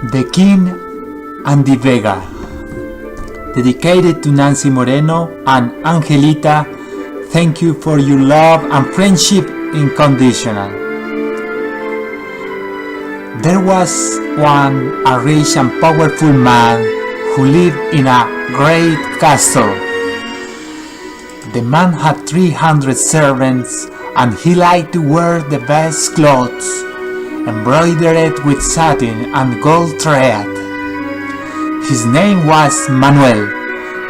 The King and the Beggar, dedicated to Nancy Moreno and Angelita. Thank you for your love and friendship unconditional. There was once a rich and powerful man who lived in a great castle. The man had 300 servants and he liked to wear the best clothes, embroidered with satin and gold thread. His name was Manuel,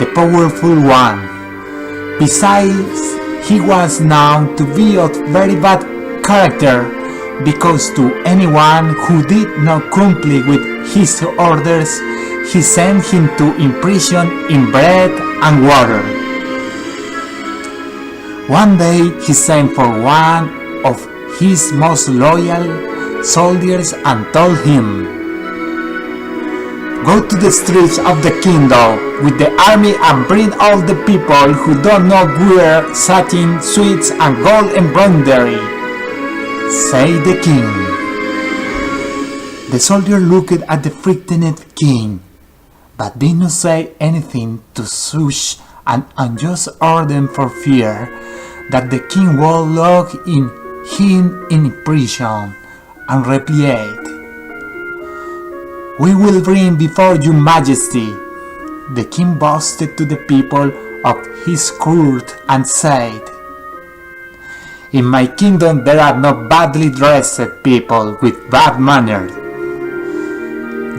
the powerful one. Besides, he was known to be of very bad character, because to anyone who did not comply with his orders, he sent him to imprison in bread and water. One day he sent for one of his most loyal soldiers and told him, "Go to the streets of the kingdom with the army and bring all the people who do not wear satin, sweets, and gold embroidery," said the king. The soldier looked at the frightened king, but did not say anything to such an unjust order for fear that the king would lock him in prison, and replied, "We will bring before your majesty." The king boasted to the people of his court and said, "In my kingdom there are no badly dressed people with bad manners."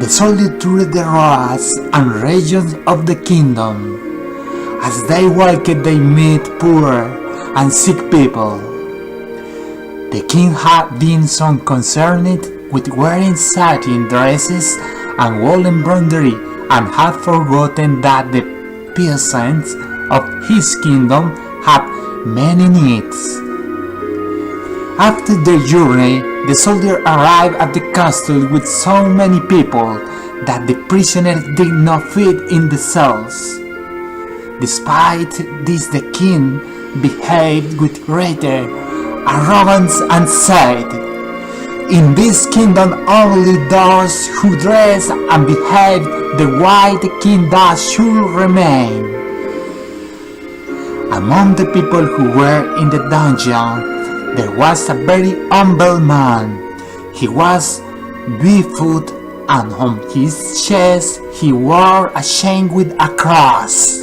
The soldier toured the roads and regions of the kingdom. As they walked they met poor and sick people. The king had been so concerned with wearing satin dresses and wool embroidery and had forgotten that the peasants of his kingdom had many needs. After the journey, the soldier arrived at the castle with so many people that the prisoners did not fit in the cells. Despite this, the king behaved with greater arrogance and said, "In this kingdom only those who dress and behave the way the king does should remain." Among the people who were in the dungeon, there was a very humble man. He was barefoot, and on his chest he wore a chain with a cross.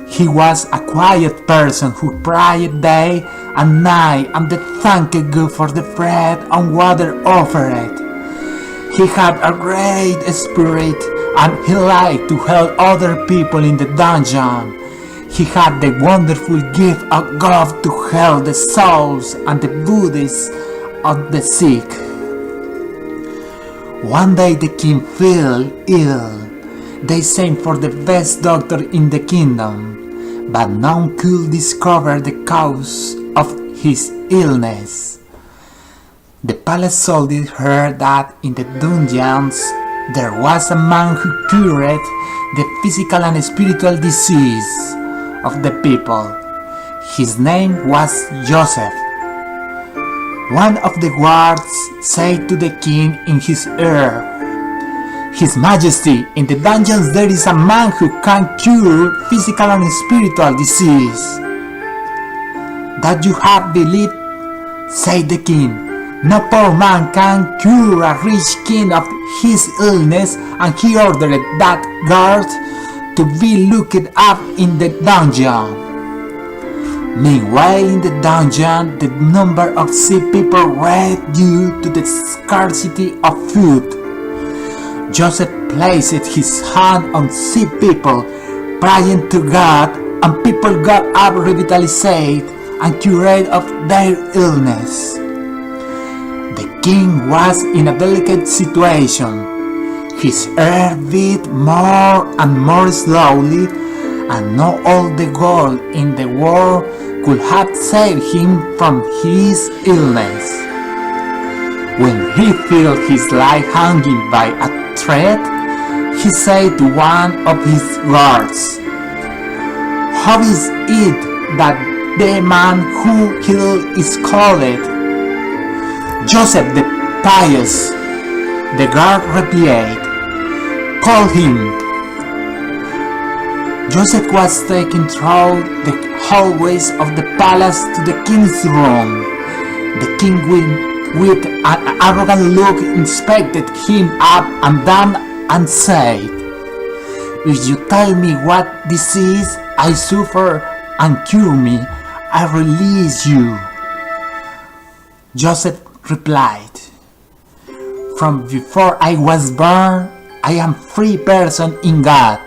He was a quiet person who prayed day and night and thanked God for the bread and water offered. He had a great spirit and he liked to help other people in the dungeon. He had the wonderful gift of God to help the souls and the bodies of the sick. One day the king fell ill. They sent for the best doctor in the kingdom, but none could discover the cause of his illness. The palace soldier heard that in the dungeons there was a man who cured the physical and spiritual disease of the people. His name was Joseph. One of the guards said to the king in his ear, "His Majesty, in the dungeons there is a man who can cure physical and spiritual disease." "That you have believed," said the king. "No poor man can cure a rich king of his illness," and he ordered that guard to be looked up in the dungeon. Meanwhile, in the dungeon, the number of sick people rose due to the scarcity of food. Joseph placed his hand on sick people, praying to God, and people got up revitalized and cured of their illness. The king was in a delicate situation. His heart beat more and more slowly, and not all the gold in the world could have saved him from his illness. When he felt his life hanging by a thread, he said to one of his guards, "How is it that the man who killed is called Joseph the Pious?" The guard replied, "Call him." Joseph was taken through the hallways of the palace to the king's room. The king, with an arrogant look, inspected him up and down and said, "If you tell me what disease I suffer and cure me, I release you." Joseph replied, "From before I was born, I am free person in God."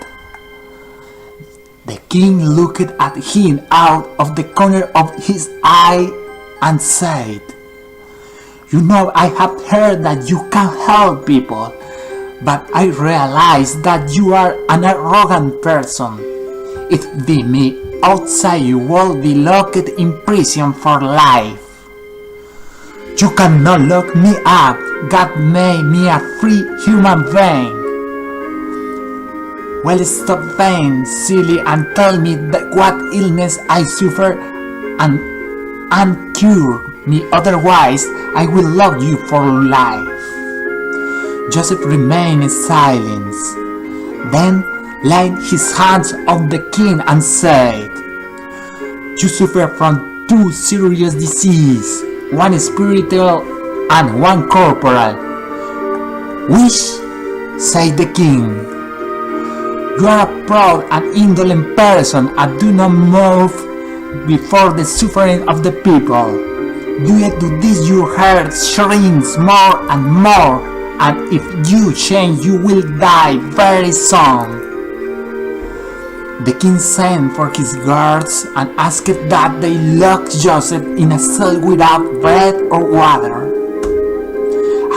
The king looked at him out of the corner of his eye and said, "You know, I have heard that you can help people, but I realize that you are an arrogant person. If be me outside, you will be locked in prison for life. You cannot lock me up. God made me a free human being. Well, stop being silly and tell me what illness I suffer and cure me, otherwise I will lock you for life." Joseph remained in silence, then laid his hands on the king and said, "You suffer from two serious diseases, one spiritual and one corporal. Which?" said the king. "You are a proud and indolent person and do not move before the suffering of the people. Due to this your heart shrinks more and more, and if you change you will die very soon." The king sent for his guards and asked that they lock Joseph in a cell without bread or water.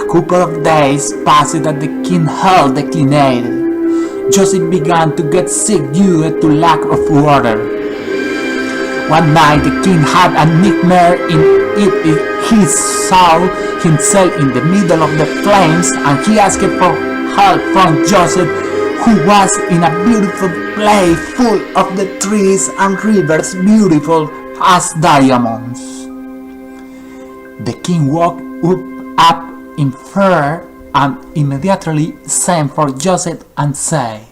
A couple of days passed and the king's health declined. Joseph began to get sick due to lack of water. One night the king had a nightmare in it. He saw himself in the middle of the flames and he asked for help from Joseph, who was in a beautiful place full of the trees and rivers beautiful as diamonds. The king woke up in fear and immediately sent for Joseph and said,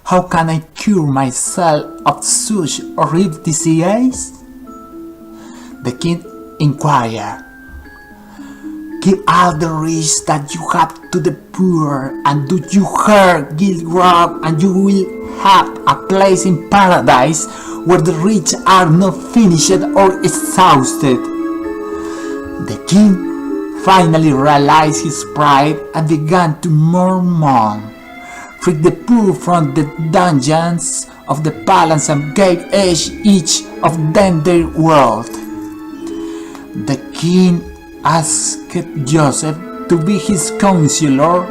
"How can I cure myself of such horrible disease?" The king inquired, "Give all the rich that you have to the poor, and do you hurt, give rob, and you will have a place in paradise where the rich are not finished or exhausted." The king finally realized his pride and began to murmur, "Free the poor from the dungeons of the palace and gave each of them their wealth." The king asked Joseph to be his counselor.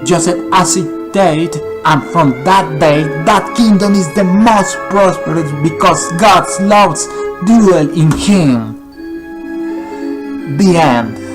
Joseph accepted, and from that day that kingdom is the most prosperous because God's laws dwell in him. The end.